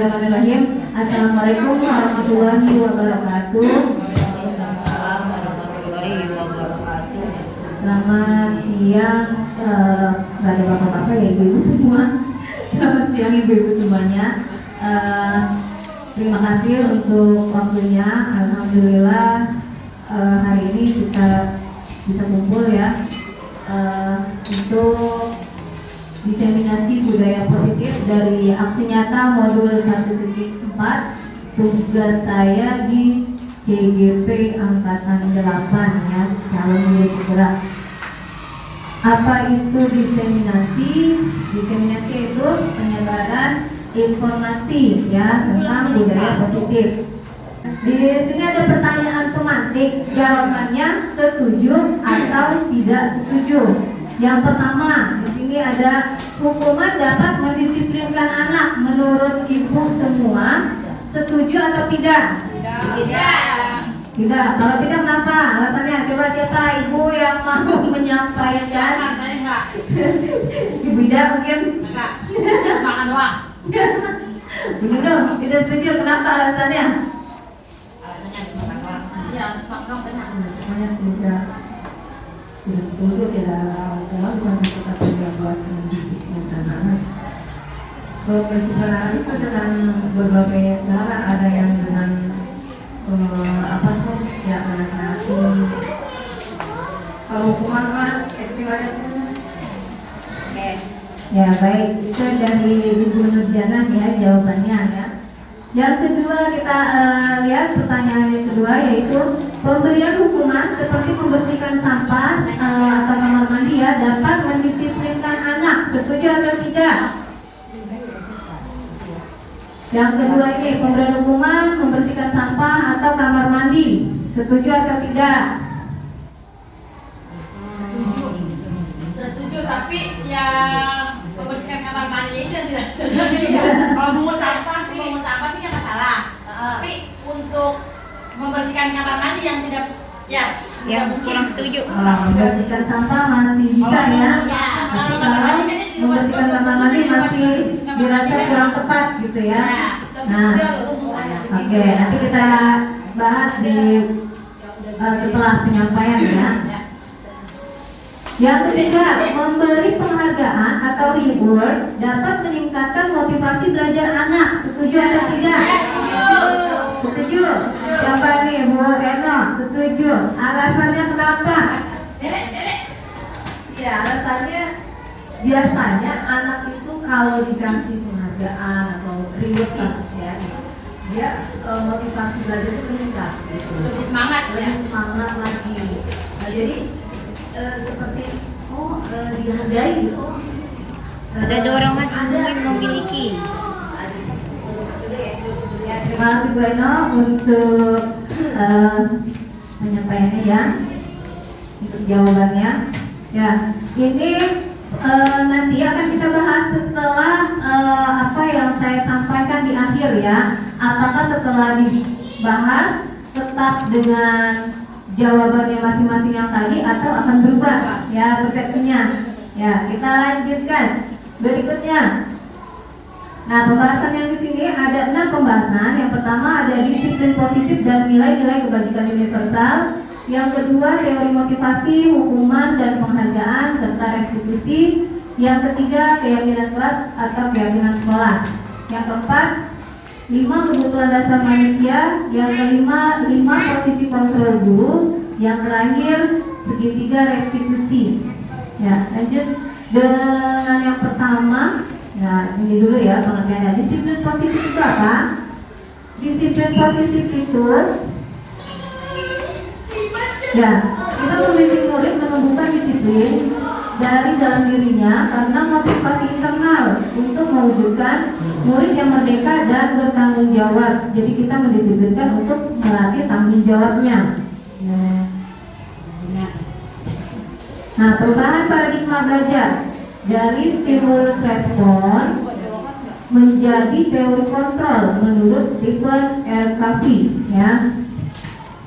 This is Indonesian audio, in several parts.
Bismillahirrahmanirrahim. Assalamualaikum warahmatullahi wabarakatuh. Selamat siang pada bapak-bapak ya ibu-ibu semua. Selamat siang ibu-ibu semuanya. Terima kasih untuk waktunya. Alhamdulillah hari ini kita bisa kumpul ya untuk diseminasi budaya positif dari aksi nyata modul 1.4. Tugas saya di CGP Angkatan 8 ya, calon murid gerak. Apa itu diseminasi? Diseminasi itu penyebaran informasi ya tentang budaya positif. Di sini ada pertanyaan pemantik, jawabannya setuju atau tidak setuju. Yang pertama, di sini ada hukuman dapat mendisiplinkan anak menurut ibu semua. Setuju atau tidak? Tidak. Kalau tidak kenapa? Alasannya coba siapa ibu yang mau menyampaikan? Ibu Ida mungkin? Enggak. Makan doang. Benar dong, tidak setuju. Kenapa alasannya? Alasannya makan doang. Iya, makan doang benar. Alasannya tidak setuju, tidak kalau bukan kita tidak buat mendisiplin anak-anak. Pendisiplinan anak itu dengan berbagai cara, ada yang dengan apa tuh ya menasihati. Kalau hukuman kan istilahnya ya baik, itu dari Ibu Nurjana ya jawabannya ya. Yang kedua kita lihat pertanyaan yang kedua, yaitu pemberian hukuman seperti membersihkan sampah atau kamar mandi ya dapat mendisiplinkan anak. Setuju atau tidak? Yang kedua ini pemberian hukuman membersihkan sampah atau kamar mandi. Setuju atau tidak? Setuju, tapi yang membersihkan kamar mandi itu tidak setuju. Kalau mungut sampah sih nggak masalah. Tapi untuk membersihkan kamar mandi yang tidak tidak mungkin. Kurang setuju. Membersihkan sampah masih bisa ya. Kalau kamar mandi kan di rumah Membersihkan kamar mandi masih dirasa kurang tepat gitu ya. Nah, oke, nanti kita bahas di setelah penyampaian ya. Yang ketiga, memberi penghargaan atau reward dapat meningkatkan motivasi belajar anak. Setuju atau tidak? Setuju. Siapa nih, Bu Eno? Setuju. Alasannya kenapa? Ya, alasannya biasanya anak itu kalau dikasih penghargaan atau reward ya, dia motivasi belajar itu meningkat. Gitu. Lebih semangat ya. Lebih semangat lagi. Nah, jadi seperti dihargai gitu. Ada dorongan ingin memiliki. Terima kasih Bu Eno untuk penyampaiannya ya, untuk jawabannya. Ya, ini nanti akan kita bahas setelah apa yang saya sampaikan di akhir ya. Apakah setelah dibahas tetap dengan jawabannya masing-masing yang tadi atau akan berubah ya persepsinya. Ya, kita lanjutkan berikutnya. Nah, pembahasan yang di sini ada 6 pembahasan. Yang pertama ada disiplin positif dan nilai-nilai kebajikan universal. Yang kedua teori motivasi, hukuman dan penghargaan serta restitusi. Yang ketiga keyakinan kelas atau keyakinan sekolah. Yang keempat 5 kebutuhan dasar manusia. Yang kelima 5 posisi kontrol guru. Yang terakhir segitiga restitusi. Ya, lanjut dengan yang pertama. Nah, ini dulu ya pengertiannya. Disiplin positif itu apa? Disiplin positif itu ya, kita membimbing murid menumbuhkan disiplin dari dalam dirinya karena motivasi internal untuk mewujudkan murid yang merdeka dan bertanggung jawab. Jadi kita mendisiplinkan untuk melatih tanggung jawabnya. Nah, perubahan paradigma belajar dari stimulus respon menjadi teori kontrol menurut Stephen R. Covey ya.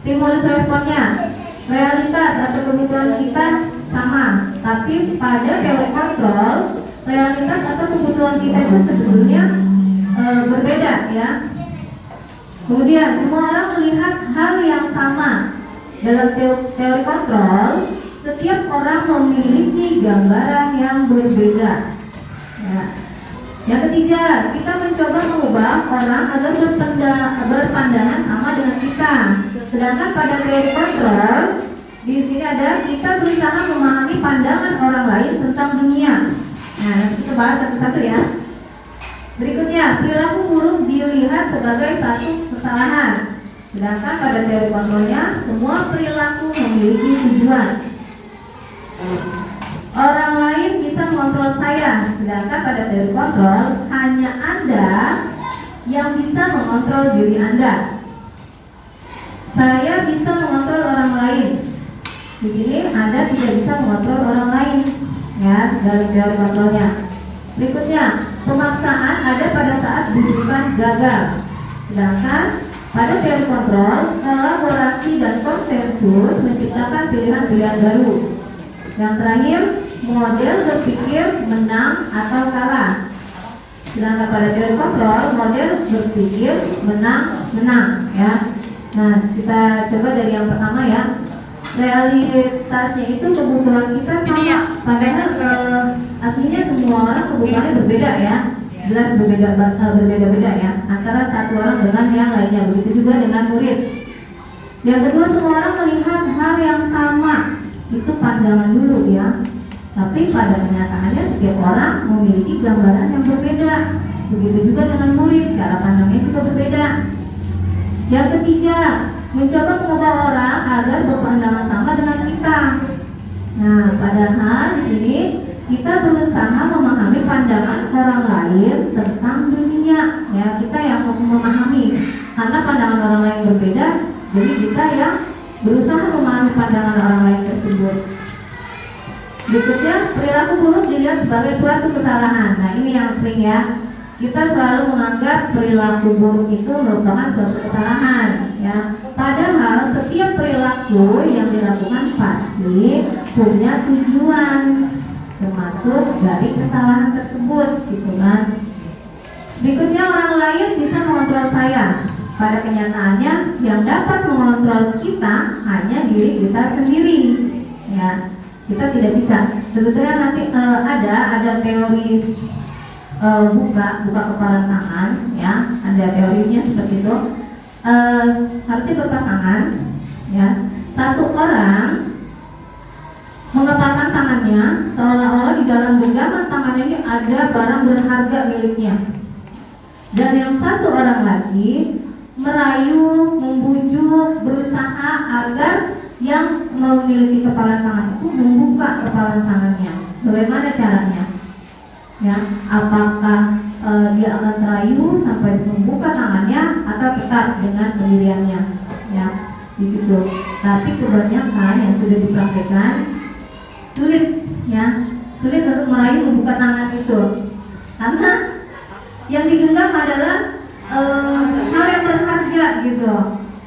Stimulus responnya realitas atau kebutuhan kita sama, tapi pada teori kontrol realitas atau kebutuhan kita itu sebetulnya berbeda ya. Kemudian semua orang melihat hal yang sama. Dalam teori kontrol, setiap orang memiliki gambaran yang berbeda. Ya. Yang ketiga, kita mencoba mengubah orang agar berpandangan sama dengan kita. Sedangkan pada teori kontrol, di sini ada kita berusaha memahami pandangan orang lain tentang dunia. Nah, kita bahas satu-satu ya. Berikutnya, perilaku buruk dilihat sebagai satu kesalahan. Sedangkan pada teori kontrolnya, semua perilaku memiliki tujuan. Orang lain bisa mengontrol saya, sedangkan pada teori kontrol hanya Anda yang bisa mengontrol diri Anda. Saya bisa mengontrol orang lain. Di sini Anda tidak bisa mengontrol orang lain, ya, dalam teori kontrolnya. Berikutnya, pemaksaan ada pada saat bujukan gagal. Sedangkan pada teori kontrol, kolaborasi dan konsensus menciptakan pilihan-pilihan baru. Yang terakhir, model berpikir menang atau kalah. Sedangkan pada teori kontrol, model berpikir menang, ya. Nah, kita coba dari yang pertama ya. Realitasnya itu kebutuhan kita sama. Padahal aslinya semua orang kebutuhannya berbeda ya. Jelas berbeda-beda ya. Antara satu orang dengan yang lainnya. Begitu juga dengan murid. Yang kedua, semua orang melihat hal yang sama. Itu pandangan dulu ya. Tapi pada kenyataannya setiap orang memiliki gambaran yang berbeda. Begitu juga dengan murid, cara pandangnya juga berbeda. Yang ketiga, mencoba mengubah orang agar berpandangan sama dengan kita. Nah, padahal di sini kita berusaha memahami pandangan orang lain tentang dunia. Ya, kita yang memahami. Karena pandangan orang lain berbeda, jadi kita yang berusaha memahami pandangan orang lain tersebut. Berikutnya, perilaku buruk dilihat sebagai suatu kesalahan. Nah, ini yang sering ya. Kita selalu menganggap perilaku buruk itu merupakan suatu kesalahan, ya. Padahal setiap perilaku yang dilakukan pasti punya tujuan, termasuk dari kesalahan tersebut, gitu kan. Berikutnya, orang lain bisa mengontrol saya. Pada kenyataannya, yang dapat mengontrol kita hanya diri kita sendiri, ya. Kita tidak bisa. Sebetulnya nanti ada teori buka kepala tangan, ya. Ada teorinya seperti itu. Harusnya berpasangan, ya. Satu orang mengepalkan tangannya seolah-olah di dalam genggaman tangannya ini ada barang berharga miliknya. Dan yang satu orang lagi merayu, membujuk, berusaha agar yang memiliki kepalan tangan itu membuka kepalan tangannya. Bagaimana caranya? Ya, apakah dia akan terayu sampai membuka tangannya atau tetap dengan pendiriannya? Ya, di situ. Tapi kebanyakan yang sudah dipraktikkan sulit, ya, sulit untuk merayu membuka tangan itu, karena yang digenggam adalah hal yang berharga gitu.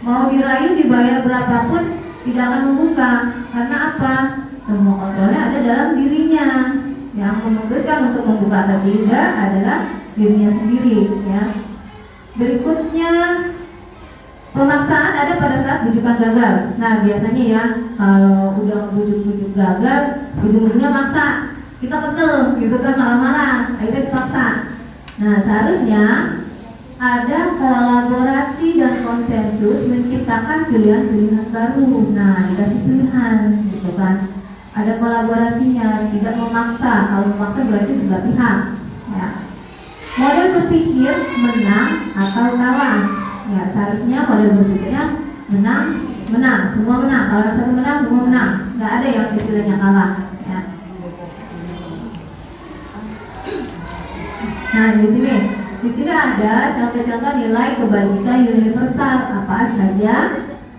Mau dirayu dibayar berapapun tidak akan membuka. Karena apa? Semua kontrolnya ada dalam dirinya. Yang memutuskan untuk membuka atau tidak adalah dirinya sendiri, ya. Berikutnya, pemaksaan ada pada saat bujukan gagal. Nah, biasanya ya, kalau udah bujuk-bujuk gagal, ujung-ujungnya maksa. Kita kesel gitu kan, marah-marah, akhirnya dipaksa. Nah, seharusnya ada kolaborasi dan konsensus menciptakan pilihan-pilihan baru. Nah, dikasih pilihan gitu kan. Ada kolaborasinya, tidak memaksa. Kalau memaksa berarti sebelah pihak, ya. Model berpikir menang atau kalah. Ya, seharusnya model berpikirnya menang, semua menang. Kalau satu menang, semua menang. Nggak ada yang istilahnya kalah, ya. Nah, di sini ada contoh-contoh nilai kebajikan universal apa saja.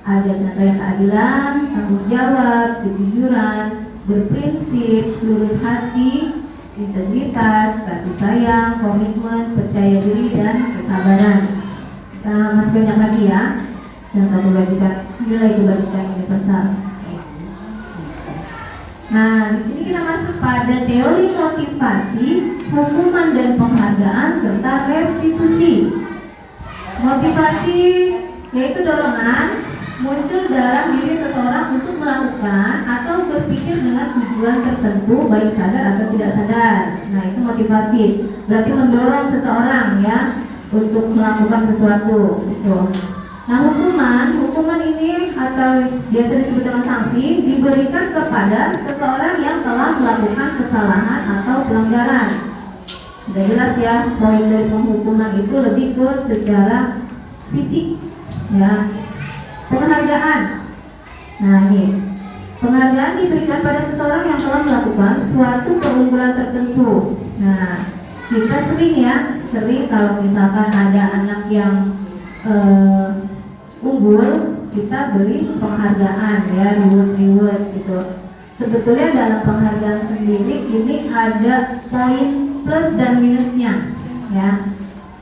Ada contoh yang keadilan, tanggung jawab, kejujuran, berprinsip, lurus hati, integritas, kasih sayang, komitmen, percaya diri, dan kesabaran. Masih banyak lagi ya contoh kebajikan, nilai kebajikan universal. Nah, di sini kita masuk pada teori motivasi, hukuman dan penghargaan serta restitusi. Motivasi yaitu dorongan muncul dalam diri seseorang untuk melakukan atau berpikir dengan tujuan tertentu, baik sadar atau tidak sadar. Nah, itu motivasi. Berarti mendorong seseorang ya untuk melakukan sesuatu. Gitu. Nah, hukuman ini atau biasa disebut dengan sanksi diberikan kepada seseorang yang telah melakukan kesalahan atau pelanggaran. Sudah jelas ya, poin dari penghukuman itu lebih ke secara fisik ya. Penghargaan. Nah, ini penghargaan diberikan pada seseorang yang telah melakukan suatu keunggulan tertentu. Nah, kita sering kalau misalkan ada anak yang unggul, kita beri penghargaan ya, reward gitu. Sebetulnya dalam penghargaan sendiri ini ada poin plus dan minusnya ya.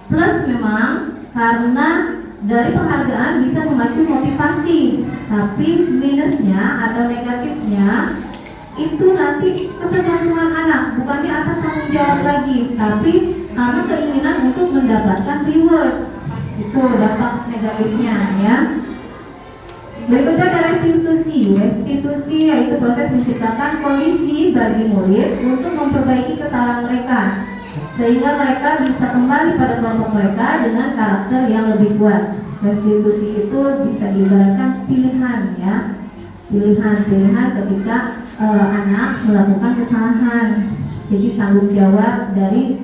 Plus memang karena dari penghargaan bisa memacu motivasi, tapi minusnya atau negatifnya itu nanti ketergantungan anak, bukannya atas tanggung jawab lagi, tapi karena keinginan untuk mendapatkan reward. Itu dampak negatifnya ya. Berikutnya ada restitusi. Restitusi yaitu proses menciptakan kondisi bagi murid untuk memperbaiki kesalahan mereka, sehingga mereka bisa kembali pada kelompok mereka dengan karakter yang lebih kuat. Restitusi itu bisa diibaratkan pilihan ya, pilihan ketika anak melakukan kesalahan. Jadi tanggung jawab dari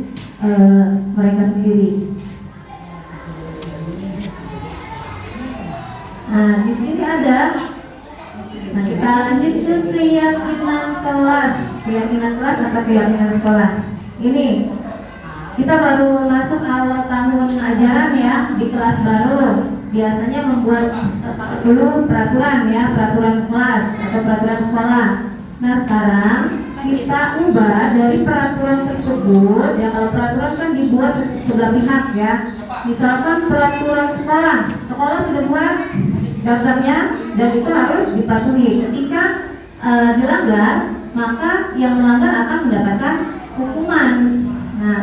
mereka sendiri. Nah, di sini ada. Nah, kita lanjut ke keyakinan kelas. Keyakinan kelas atau keyakinan sekolah. Ini kita baru masuk awal tahun ajaran ya, di kelas baru. Biasanya membuat dulu peraturan ya, peraturan kelas atau peraturan sekolah. Nah, sekarang kita ubah dari peraturan tersebut ya. Kalau peraturan kan dibuat sebelah pihak ya. Misalkan peraturan sekolah sudah buat daftarnya dan itu harus dipatuhi. Ketika dilanggar, maka yang melanggar akan mendapatkan hukuman. Nah,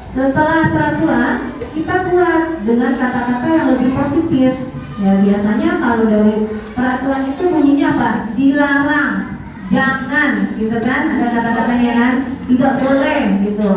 setelah peraturan kita buat dengan kata-kata yang lebih positif. Ya, biasanya kalau dari peraturan itu bunyinya apa? Dilarang, jangan, gitu kan? Ada kata-katanya kan? Tidak boleh, gitu.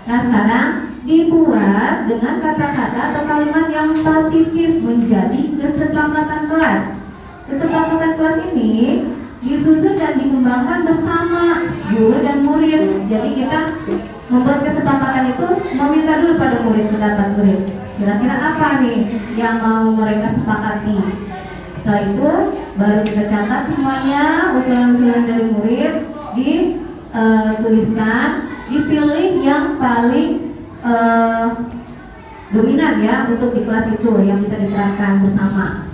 Nah, sekarang dibuat dengan kata-kata atau kalimat yang positif menjadi kesepakatan kelas. Kesepakatan kelas ini disusun dan dikembangkan bersama guru dan murid. Jadi kita membuat kesepakatan itu meminta dulu pada murid pendapat murid. Kira-kira apa nih yang mau mereka sepakati? Setelah itu baru kita catat semuanya usulan-usulan dari murid, dituliskan, dipilih yang paling dominan ya untuk di kelas itu yang bisa diterapkan bersama.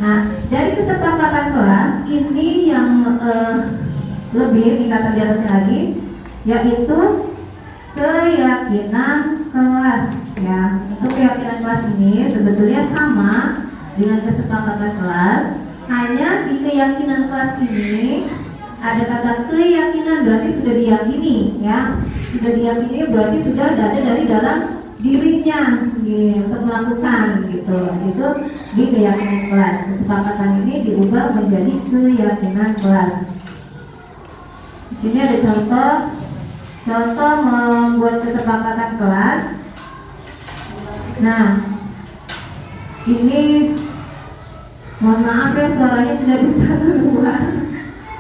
Nah, dari kesepakatan kelas ini yang lebih tingkatan di atasnya lagi, yaitu keyakinan kelas ya. Untuk keyakinan kelas ini sebetulnya sama dengan kesepakatan kelas, hanya di keyakinan kelas ini ada kata keyakinan, berarti sudah diyakini ya. Sudah diyakini berarti sudah ada dari dalam dirinya untuk melakukan gitu. Itu di keyakinan kelas. Kesepakatan ini diubah menjadi keyakinan kelas. Di sini ada contoh membuat kesepakatan kelas. Nah, ini mohon maaf ya, suaranya tidak bisa keluar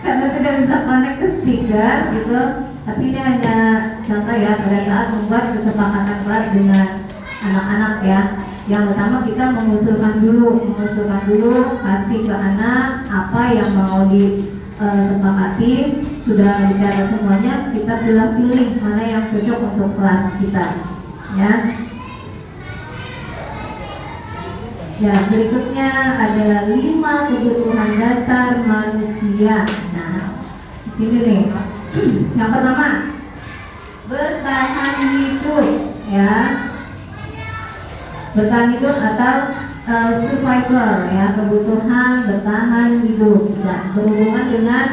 karena tidak bisa connect ke speaker gitu. Tapi ini hanya contoh ya pada saat membuat kesepakatan kelas dengan anak-anak ya. Yang pertama kita mengusulkan dulu kasih ke anak apa yang mau disepakati. Sudah bicara semuanya, kita pilih mana yang cocok untuk kelas kita ya. Ya, berikutnya ada 5 kebutuhan dasar manusia. Nah, di sini nih. Yang pertama, bertahan hidup ya. Bertahan hidup atau survival ya, kebutuhan bertahan hidup. Ya, berhubungan dengan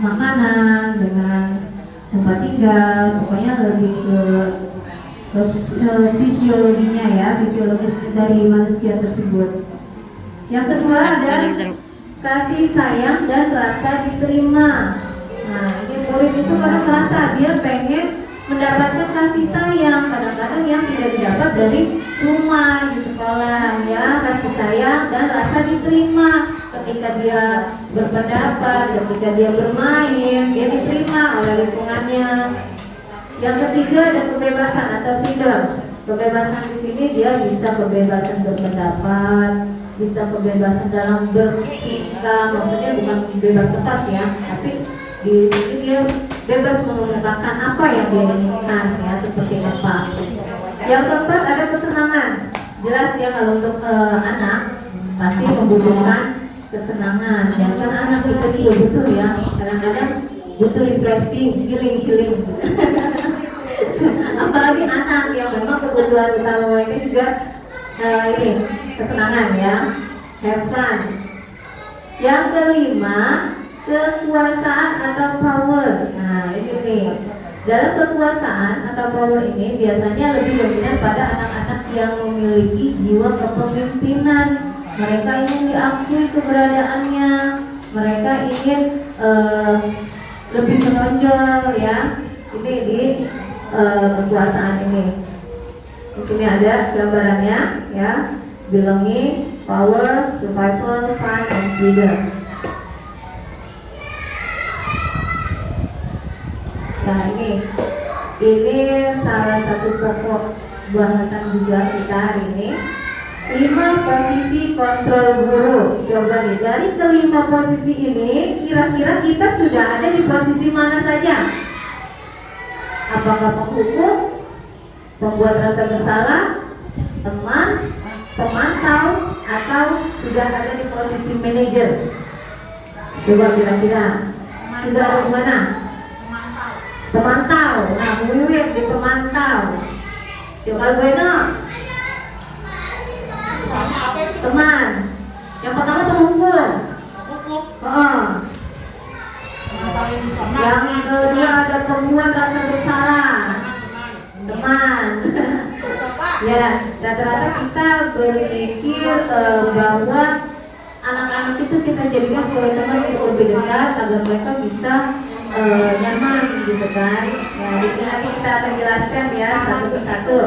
makanan, dengan tempat tinggal, pokoknya lebih ke fisiologinya ya, fisiologis dari manusia tersebut. Yang kedua ada kasih sayang dan rasa diterima. Nah, ini murid itu kadang merasa dia pengen mendapatkan kasih sayang, kadang-kadang yang tidak didapat dari rumah, di sekolah ya, kasih sayang dan rasa diterima. Ketika dia berpendapat, ketika dia bermain, dia diterima oleh lingkungannya. Yang ketiga ada kebebasan atau freedom. Kebebasan di sini dia bisa kebebasan berpendapat, bisa kebebasan dalam bertingkah, maksudnya bukan bebas lepas ya, tapi di sini dia bebas mengemukakan apa yang dia inginkan ya, seperti apa. Yang keempat ada kesenangan. Jelas ya kalau untuk anak pasti membutuhkan kesenangan. Ya kan anak kita juga butuh ya, kadang-kadang butuh refreshing, healing. Apalagi anak yang memang kebutuhan utama mereka juga ini kesenangan ya, have fun. Yang kelima kekuasaan atau power. Nah ini nih, dalam kekuasaan atau power ini biasanya lebih dominan pada anak-anak yang memiliki jiwa kepemimpinan. Mereka ingin diakui keberadaannya, mereka ingin lebih menonjol ya. Ini di kekuasaan ini. Di sini ada gambarannya ya, belonging, power, survival, fun, and freedom. Nah ini salah satu pokok bahasan juga kita hari ini. 5 posisi kontrol guru. Coba nih, dari kelima posisi ini kira-kira kita sudah ada di posisi mana saja? Apakah penghukum, pembuat rasa bersalah, teman, pemantau, atau sudah ada di posisi manajer? Coba kira-kira sudah ada di mana? Pemantau. Nah, Bu Wiwit di pemantau. Coba Bueno. Teman. Yang pertama penghukum. Yang kedua ada pembuat rasa bersalah. Teman. Ya, rata-rata kita berpikir bahwa anak-anak itu kita jadikan sebagai teman yang lebih dekat agar mereka bisa nyaman gitu kan. Ya, di sini nanti kita akan jelaskan ya satu persatu.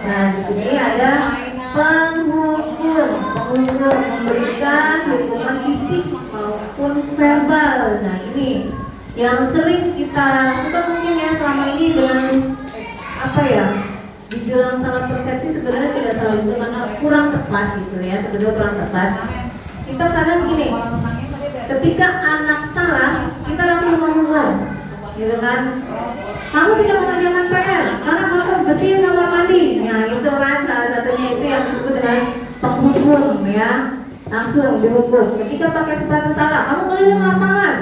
Nah, di sini ada penghukum. Penghukum memberikan hukuman fisik maupun verbal. Nah, ini yang sering kita lakukan mungkin ya selama ini dengan apa ya? Dibilang salah persepsi sebenarnya tidak salah itu karena kurang tepat gitu ya, sebetulnya kurang tepat. Kita kadang gini, ketika anak salah, kita langsung menghukum, gitu kan? Kamu tidak mengerjakan PR karena kamu bersihin kamar mandi. Nah, itu kan salah satunya itu yang disebut dengan penghukum ya. Langsung dihukum. Ketika pakai sepatu salah, kamu keliling lapangan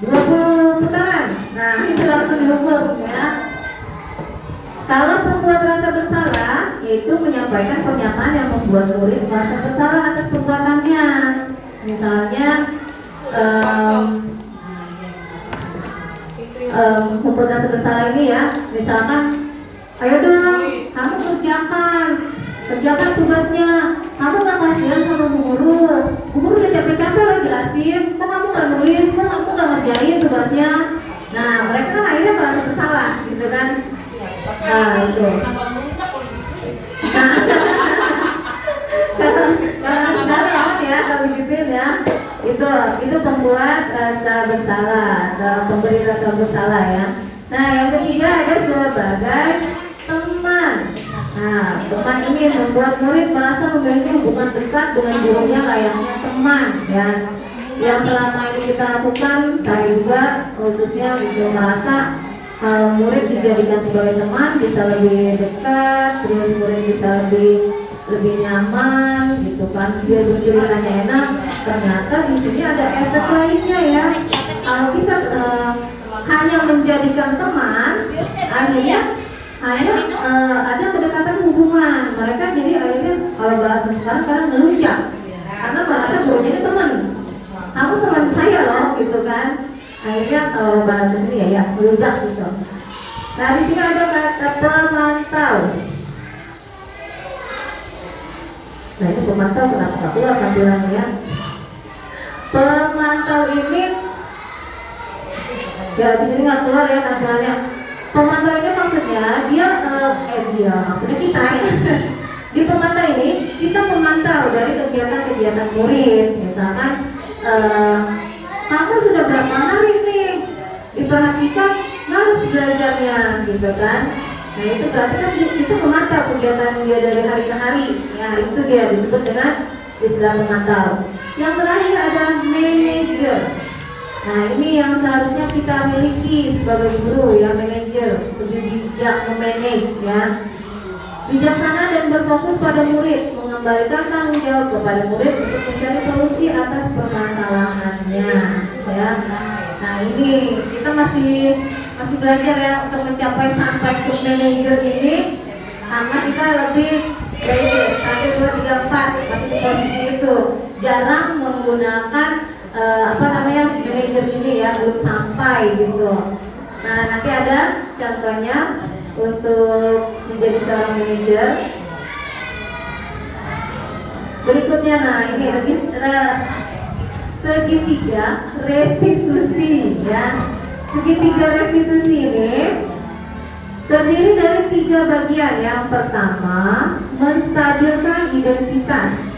20 putaran. Nah, itu langsung dihukum ya. Kalau pembuat rasa bersalah, yaitu menyampaikan pernyataan yang membuat murid merasa bersalah atas perbuatannya. Misalnya pembuat rasa bersalah ini ya, misalkan, ayo dong, kamu kerjakan tugasnya. Kamu nggak kasihan sama bu guru udah capek-capek lo jelasin, kok kamu nggak nulis, kok kamu nggak ngerjain tugasnya. Nah, mereka kan akhirnya merasa bersalah, gitu kan? Nah, itu. Kalau gituin ya, itu pembuat rasa bersalah atau pemberi rasa bersalah ya. Nah, yang ketiga ada sebagai teman. Nah, teman ini membuat murid merasa memiliki hubungan dekat dengan gurunya layaknya teman ya. Yang selama ini kita lakukan, saya juga khususnya gitu merasa kalau murid dijadikan sebagai teman bisa lebih dekat, terus murid bisa lebih nyaman gitu kan, dia berceritanya enak. Ternyata di sini ada efek lainnya ya. Kalau kita hanya menjadikan teman, akhirnya ada kedekatan hubungan. Mereka jadi akhirnya kalau bahasa sekarang karena ngeluncak, karena merasa gurunya ini teman. Kamu teman saya loh gitu kan. Akhirnya kalau bahasa ini ya ngeluncak gitu. Nah, di sini ada kata pemantau. Nah, itu pemantau kenapa nggak keluar tampilannya? Pemantau ini, ya di sini nggak keluar ya tampilannya. Pemantau ini maksudnya maksudnya kita ya. Di pemantau ini kita memantau dari kegiatan-kegiatan murid. Misalkan kamu sudah berapa hari nih diperhatikan males belajarnya gitu kan. Nah itu berarti kan kita memantau kegiatan dia dari hari ke hari. Ya itu dia disebut dengan istilah memantau. Yang terakhir ada manajer. Nah ini yang seharusnya kita miliki sebagai guru ya, manajer, lebih bijak memanage ya. Bijaksana dan berfokus pada murid, mengembalikan tanggung jawab kepada murid untuk mencari solusi atas permasalahannya ya. Nah ini kita masih belajar ya untuk mencapai sampai ke manajer ini, karena kita lebih dari 1, 2, 3, 4 masih di posisi itu, jarang menggunakan manajer ini ya, belum sampai gitu. Nah nanti ada contohnya untuk menjadi seorang manajer. Berikutnya, nah ini lagi segitiga restitusi ya. Segitiga restitusi ini terdiri dari 3 bagian. Yang pertama, menstabilkan identitas.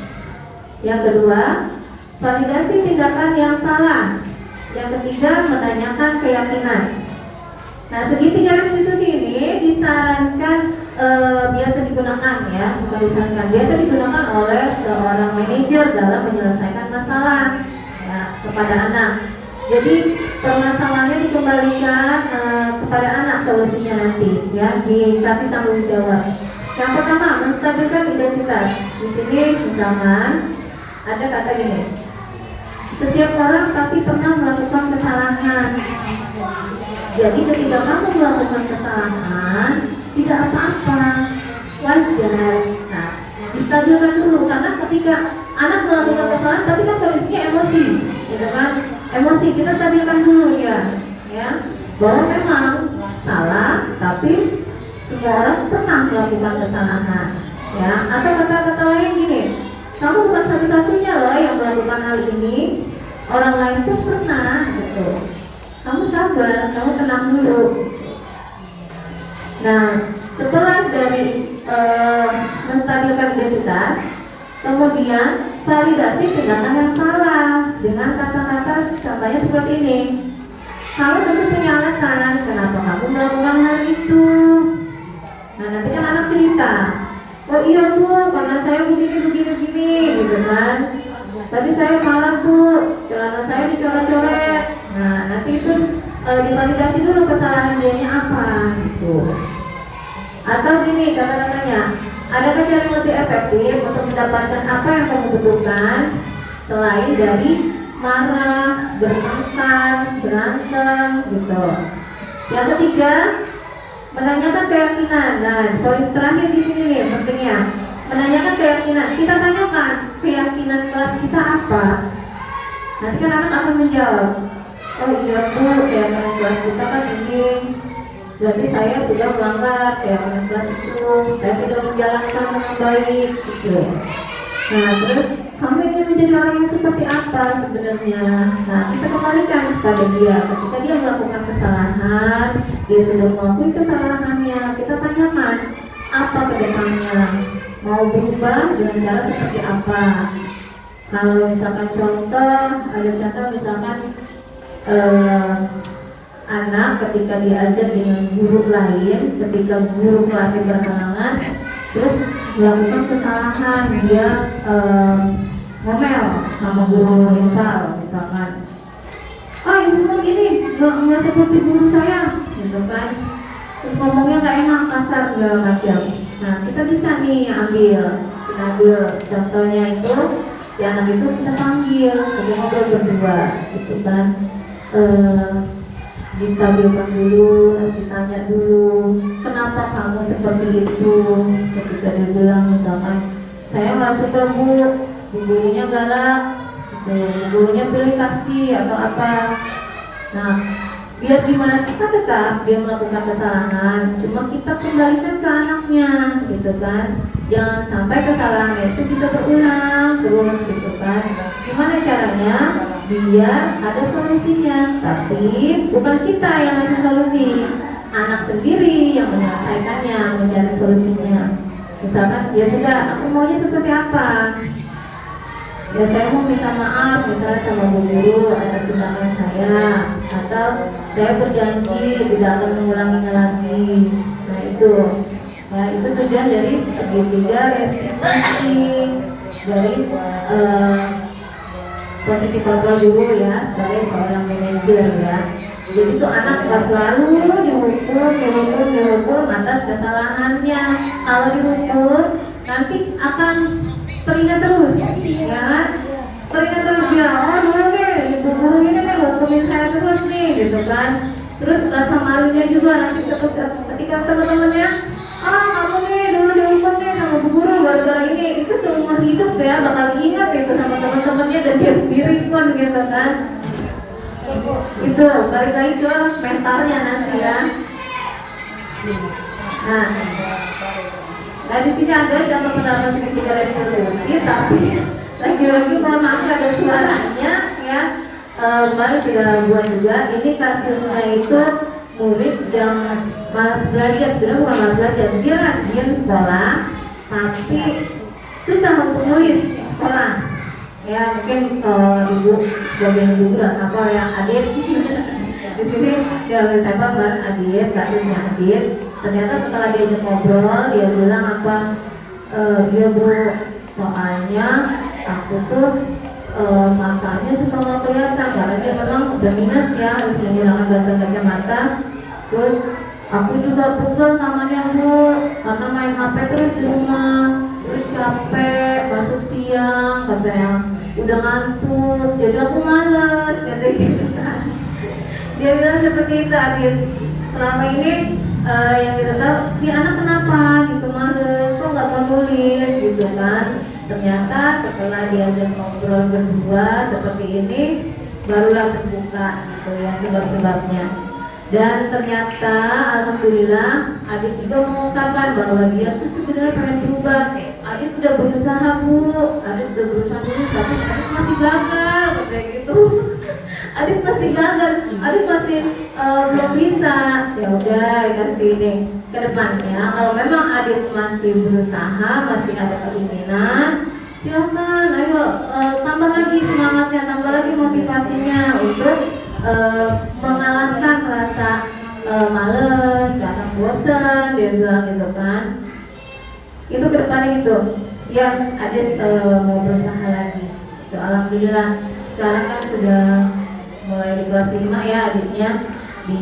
Yang kedua, validasi tindakan yang salah. Yang ketiga, menanyakan keyakinan. Nah, segitiga restitusi ini disarankan biasa digunakan ya, bukan disarankan, biasa digunakan oleh seorang manajer dalam menyelesaikan masalah ya, kepada anak. Jadi permasalahannya dikembalikan kepada anak solusinya nanti ya, dikasih tanggung jawab. Yang pertama, menstabilkan identitas. Di sini misalkan ada kata gini, setiap orang pasti pernah melakukan kesalahan. Jadi ketika kamu melakukan kesalahan, tidak apa-apa, wajar. Nah, distabilkan dulu, karena ketika anak melakukan kesalahan, tapi kan kondisinya emosi, gitu kan? Emosi kita stabilkan dulu ya, bahwa memang salah, tapi semua orang pernah melakukan kesalahan, ya. Atau kata-kata lain gini, kamu bukan satu-satunya loh yang melakukan hal ini, orang lain pun pernah, gitu. Kamu sabar, kamu tenang dulu. Nah, setelah dari menstabilkan identitas, kemudian validasi tindakan yang salah dengan kata-kata contohnya seperti ini. Kamu tentu punya alasan kenapa kamu melakukan hal itu. Nah, nanti kan anak cerita, oh iya bu, karena saya begini gitu kan. Tadi saya marah bu, celana saya dicoret-coret. Nah, nanti itu divalidasi dulu kesalahan dianya apa gitu. Atau gini kata-katanya, adakah cara yang lebih efektif untuk mendapatkan apa yang kamu butuhkan selain dari marah, bertengkar, berantem gitu. Yang ketiga, menanyakan keyakinan. Nah, poin terakhir di sini nih pentingnya, menanyakan keyakinan. Kita tanyakan keyakinan kelas kita apa. Nanti kan anak akan menjawab, oh iya bu, keyakinan kelas kita kan ini, berarti saya sudah melanggar keyakinan kelas itu, saya tidak menjalankan dengan baik gitu. Nah terus kamu ingin menjadi orang yang seperti apa sebenarnya? Nah kita kembalikan kepada dia. Ketika dia melakukan kesalahan, dia sudah mengakui kesalahannya, kita tanyakan apa ke depannya, mau berubah dengan cara seperti apa. Kalau misalkan ada contoh misalkan anak ketika diajar dengan guru lain, ketika guru kelasnya berhalangan, terus melakukan kesalahan, dia ngomel sama guru rival misalkan, ibu mau gini, nggak seperti guru saya, gitu kan, terus ngomongnya nggak enak, kasar segala macam. Nah kita bisa nih ambil contohnya itu, si anak itu kita panggil, kita ngobrol berdua, gitu kan. Distabilkan dulu, ditanya dulu, kenapa kamu seperti itu? Ketika dia bilang misalkan, saya nggak suka bu gurunya galak, bu gurunya pilih kasih atau apa. Nah, biar gimana kita tetap dia melakukan kesalahan, cuma kita kembalikan ke anaknya gitu kan. Jangan sampai kesalahannya itu bisa berulang terus gitu kan. Gimana caranya biar ada solusinya, tapi bukan kita yang ngasih solusi, anak sendiri yang menyelesaikannya, mencari solusinya. Misalkan ya sudah, aku maunya seperti apa, ya saya mau minta maaf misalnya sama bu guru atas tindakan saya, atau saya berjanji tidak akan mengulanginya lagi. Nah itu ya, itu tujuan dari segitiga restitusi dari posisi kontrol guru ya sebagai seorang manajer ya. Jadi itu anak nggak selalu dihukum atas kesalahannya. Kalau dihukum nanti akan teringat terus, ya kan? Teringat terus dia, oh dulu deh, guru ini nih hukumin saya terus nih, gitu kan? Terus rasa malunya juga nanti ketika teman-temannya, kamu nih dulu dihukum nih sama bu guru gara-gara ini, itu seumur hidup ya bakal diingat gitu sama teman-temannya dan dia sendiri pun gitu kan? Itu balik lagi ke mentalnya nanti ya. Nah di sini ada contoh penerapan segitiga restitusi, tapi lagi-lagi mohon maaf ada suaranya ya. Kemarin sudah buat juga. Ini kasusnya itu murid yang malas belajar, sebenarnya bukan malas belajar, dia rajin sekolah, tapi susah untuk nulis sekolah. Ya mungkin ibu bagian ibu apa yang Adit di sini dia ambil sampel bareng Adit, kasusnya Adit. Ternyata setelah diajak ngobrol dia bilang apa, dia bu soalnya aku tuh matanya suka nggak kelihatan karena dia memang udah minus ya, harus menghilangkan bantuan kacamata. Terus aku juga pegel tangannya bu karena main HP terus di rumah, terus capek, masuk siang katanya, udah ngantuk jadi aku males katanya gitu kan. Dia bilang seperti itu Adit. Selama ini yang kita tahu, dia anak kenapa gitu males, kok nggak mau nulis gitu kan. Ternyata setelah diajak ngobrol berdua seperti ini, barulah terbuka gitu ya sebab-sebabnya. Dan ternyata alhamdulillah Adit juga mengungkapkan bahwa dia tuh sebenarnya pengen berubah. Adit udah berusaha bu, Adit udah berusaha nulis, tapi Adit masih gagal kayak gitu. Adit masih gagal, Adit masih belum bisa. Ya udah dikasih ini ke depannya. Kalau memang Adit masih berusaha, masih ada keinginan, silakan, ayo tambah lagi semangatnya, tambah lagi motivasinya untuk mengalahkan rasa males, karena bosan, dia bilang gitu kan. Itu ke depannya gitu. Ya Adit mau berusaha lagi. Itu alhamdulillah sekarang kan sudah mulai di kelas 5 ya Aditnya, di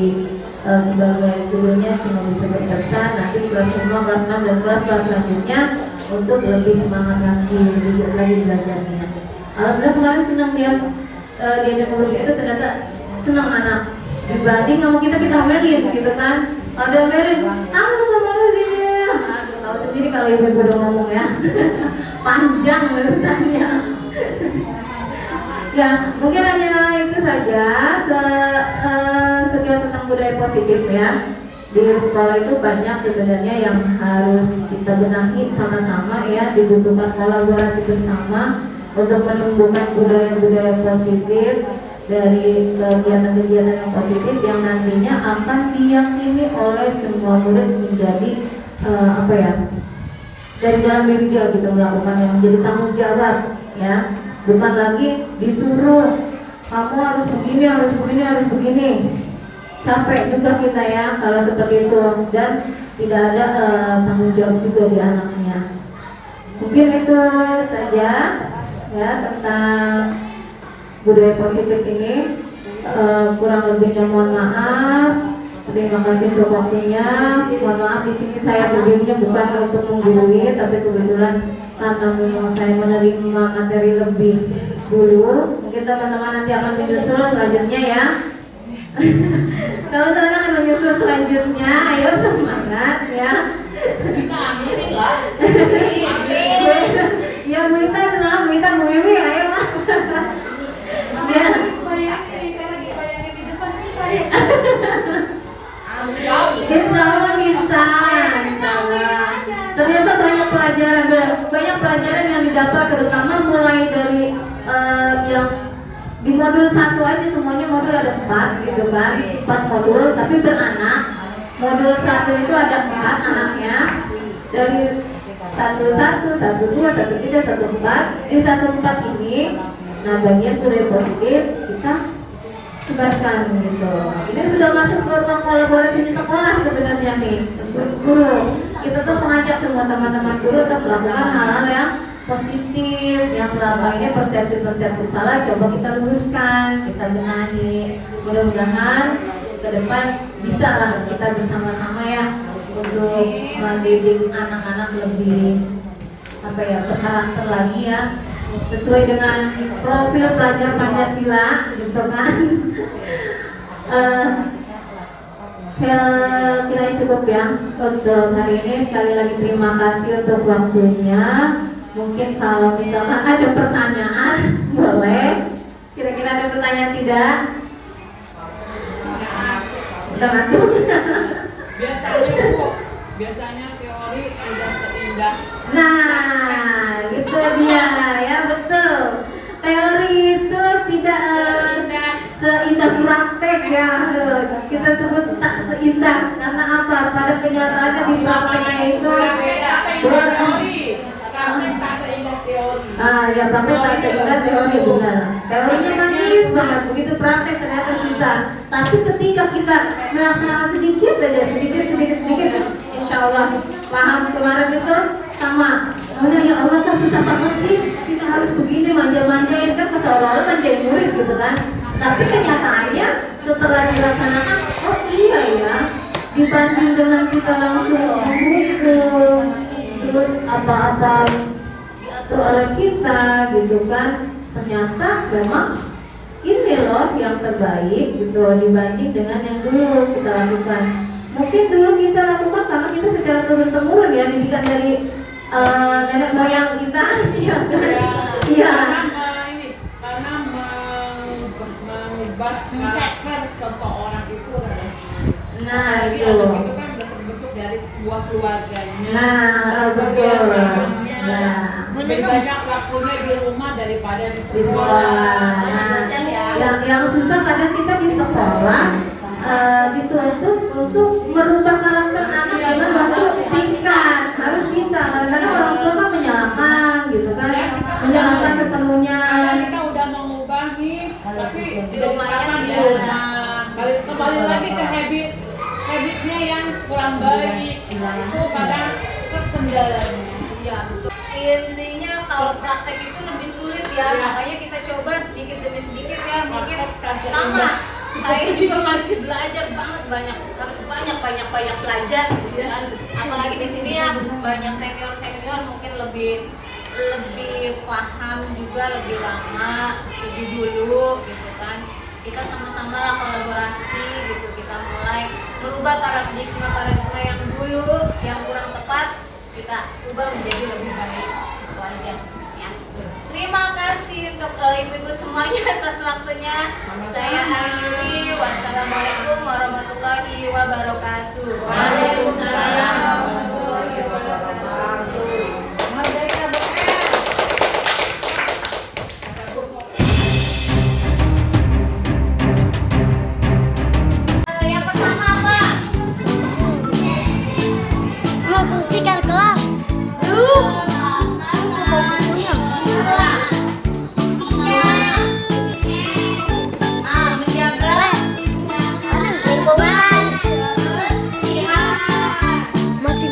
sebagai gurunya cuma bisa berpesan, nanti kelas 5, kelas 6 dan kelas selanjutnya untuk lebih semangat lagi, lebih giat lagi belajarnya. Alhamdulillah kemarin senang dia diajak ngobrol itu, ternyata senang anak dibanding sama kita omelin gitu kan. Ada omelin, aku tuh sama lu gini, tahu sendiri kalau ibu-ibu udah ngomong ya panjang urusannya. Ya mungkin hanya itu saja sekilas tentang budaya positif ya. Di sekolah itu banyak sebenarnya yang harus kita benahi sama-sama ya, dibutuhkan kolaborasi bersama untuk menumbuhkan budaya-budaya positif dari kegiatan-kegiatan yang positif yang nantinya akan diyakini oleh semua murid menjadi apa ya, dari dalam diri dia gitu melakukan yang menjadi tanggung jawab ya, bukan lagi disuruh kamu harus begini, harus begini, harus begini. Capek juga kita ya kalau seperti itu, dan tidak ada tanggung jawab juga di anaknya. Mungkin itu saja ya tentang budaya positif ini. Kurang lebihnya mohon maaf. Terima kasih untuk waktunya. Mohon maaf di sini saya berdirinya bukan untuk menggurui, tapi kebetulan karena memang saya menerima materi lebih dulu. Mungkin teman-teman nanti akan menyusul selanjutnya ya. Teman-teman akan menyusul selanjutnya. Ayo semangat ya. Kita aminin lah. Ya minta senang, minta Bu Wiwi, ayo lah. Bayangin nih, saya lagi bayangin di depan ini saya. pelajaran yang didapat, terutama mulai dari yang di modul 1 aja, semuanya modul ada 4 gitu kan, 4 modul tapi beranak. Modul 1 itu ada 4 anaknya, dari 11, 12, 13, 14. Di 14 ini, nah bagian budaya positif kita sebarkan gitu. Ini sudah masuk ke ruang kolaborasi di sekolah sebenarnya nih, guru. Kita tuh mengajak semua teman-teman guru untuk melakukan hal-hal yang positif, yang selama ini persepsi-persepsi salah coba kita luruskan, kita benahi. Mudah-mudahan ke depan bisa lah kita bersama-sama ya untuk mendidik anak-anak lebih berkarakter lagi ya, sesuai dengan profil pelajar Pancasila gitu kan. Saya kira cukup ya untuk hari ini. Sekali lagi terima kasih untuk waktunya. Mungkin kalau misalkan ada pertanyaan boleh. Kira-kira ada pertanyaan tidak? Udah ngantuk? Biasanya teori tidak seindah. Nah, itu dia ya, betul. Teori itu tidak seindah praktek ya. Kita sebut tak seindah karena apa? Pada kenyataannya di prakteknya itu ya praktek tak seindah teori, benar. Teorinya manis banget, begitu praktek ternyata susah. Tapi ketika kita melaksanakan sedikit aja, sedikit, insya Allah paham. Kemarin itu sama. Kemudian ya Allah kan susah banget sih, kita harus begini manja-manjain kan, seolah-olah manjain murid gitu kan. Tapi kenyataannya setelah dilaksanakan, oh iya ya, dibanding dengan kita langsung menghukum, terus apa-apa diatur oleh kita gitu kan, ternyata memang ini loh yang terbaik gitu dibanding dengan yang dulu kita lakukan. Mungkin dulu kita lakukan karena kita secara turun-temurun ya, didikan dari nenek moyang kita, ya kan? Iya. Karena mengubah karakter seseorang itu adalah sulit. Nah, itu. Itu kan terbentuk dari buah keluarganya. Nah, betul. Nah, lebih banyak waktunya di rumah daripada di di sekolah. Nah, yang susah kadang kita di sekolah dituntut untuk merubah karakter anak dengan waktu singkat. Harus bisa. Kadang-kadang orang tua kan menyalahkan gitu kan, menyalahkan sepenuhnya. Kita udah mengubah nih, tapi di rumahnya di rumah. Kembali lagi ke habitnya yang kurang baik. Itu kadang terkendalanya. Iya, betul. Intinya kalau praktek itu lebih sulit ya, makanya kita coba sedikit demi sedikit ya. Mungkin sama, saya juga masih belajar banget, harus banyak belajar gitu kan. Apalagi di sini ya banyak senior mungkin lebih paham juga, lebih lama, lebih dulu gitu kan. Kita sama-sama lah kolaborasi gitu, kita mulai merubah paradigma yang dulu yang kurang tepat, kita ubah menjadi lebih baik. Itu aja ya. Terima kasih untuk ibu-ibu semuanya atas waktunya. Saya akhiri. Wassalamualaikum warahmatullahi wabarakatuh. Waalaikumsalam warahmatullahi wabarakatuh. Merdeka berdeka. Yang pertama apa? Membersihkan kelas. Menjaga Lingkungan. Masih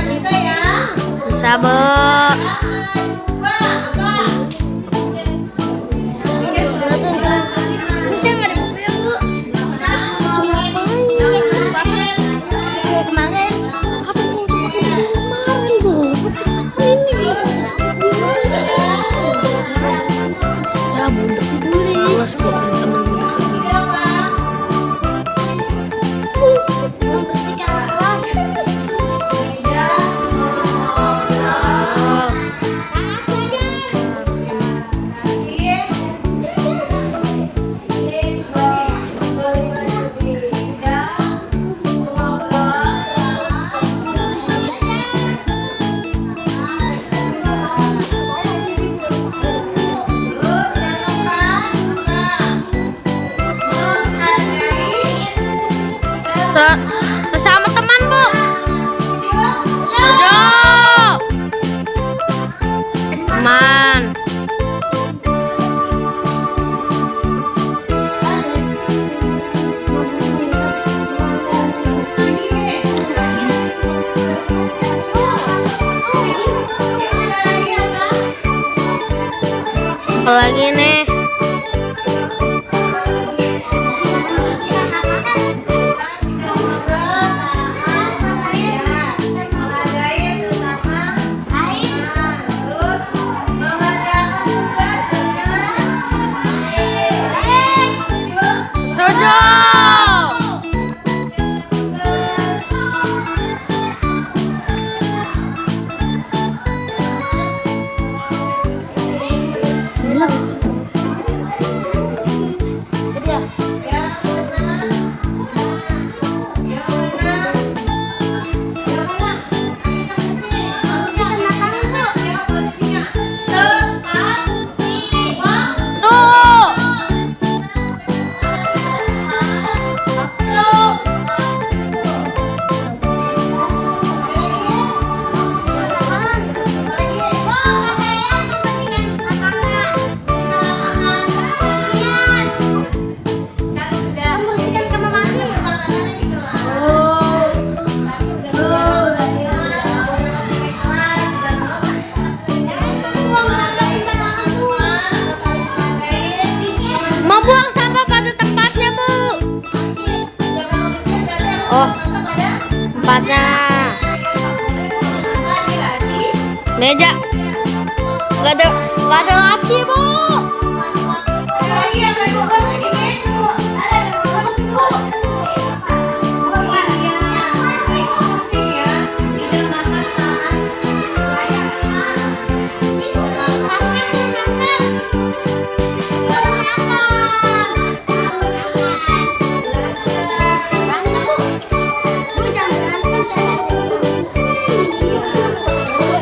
bisa ya. sabar. Bisa nggak ada buku yang Bu? Kemarin apa mau coba kemarin tuh? Ini ya buntu tulis. Membersihkan kelas. Sesama teman, Bu. Setuju. Teman. Apalagi nih? Buang sampah pada tempatnya, Bu. Oh, tempatnya. Meja. Gak ada laci, Bu.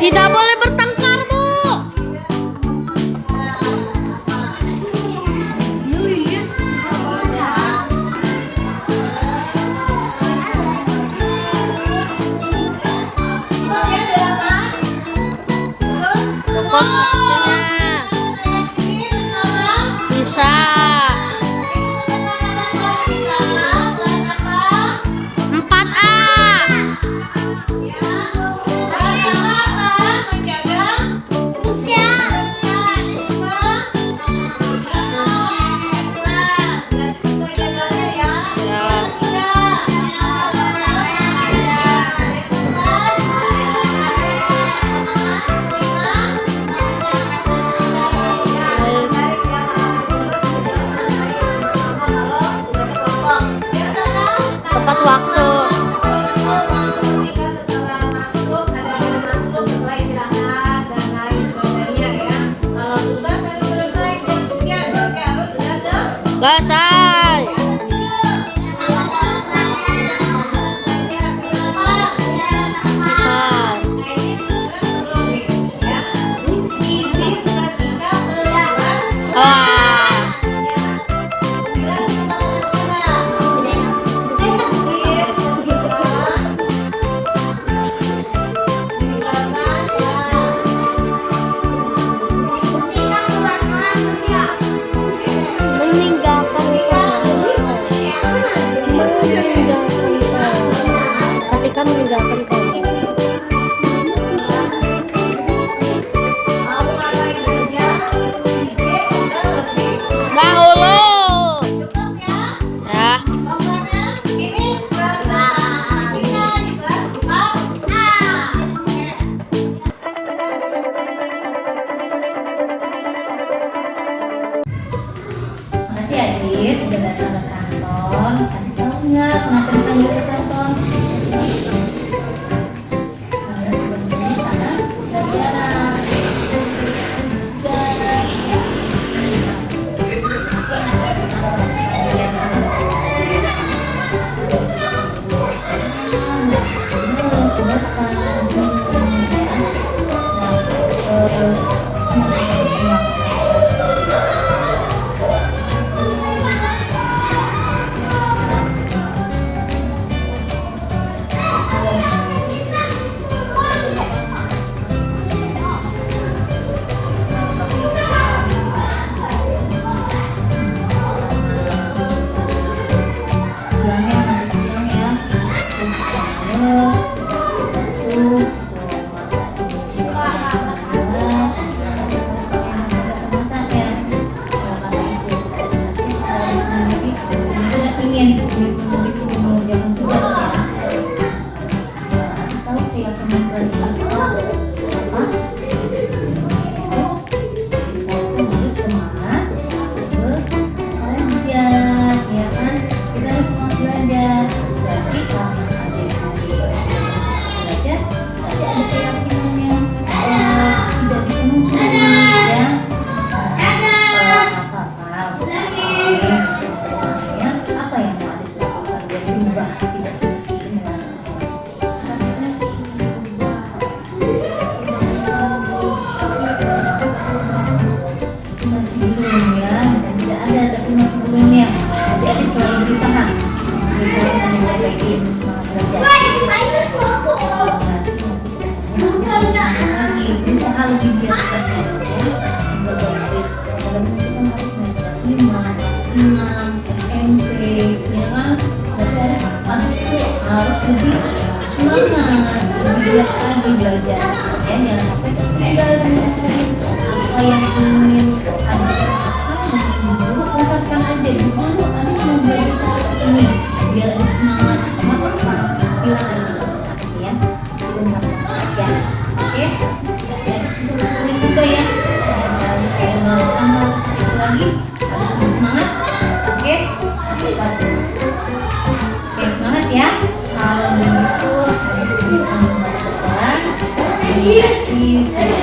Tidak boleh bertengkar, Bu. Bisa. Tepat waktu. Selesai. Ketika meninggalkan kamu. Dahulu. Ya. Makasih Adit, udah datang ke kantor. Adit tahu nggak kenapa dipanggil ke kantor? lebih semangat belajar. Lagi berusaha lebih giat lagi ya, berbaik dalam itu kan harus naik kelas 5, kelas 6, SMP, ya kan? Berarti harus itu harus lebih semangat, lebih giat lagi belajar. Ya, jangan sampai tinggal dengan apa yang ingin ada dulu ungkapkan aja dulu ada mau belajar seperti ini biar lebih semangat. Kenapa? Karena bilang ada ya, diungkapkan saja. Oke, jadi itu sering juga ya. Kalau melakukan hal seperti itu lagi, harus lebih semangat. Oke, pas. Oke, semangat ya. Kalau begitu, kita kembali ke kelas. Terima kasih.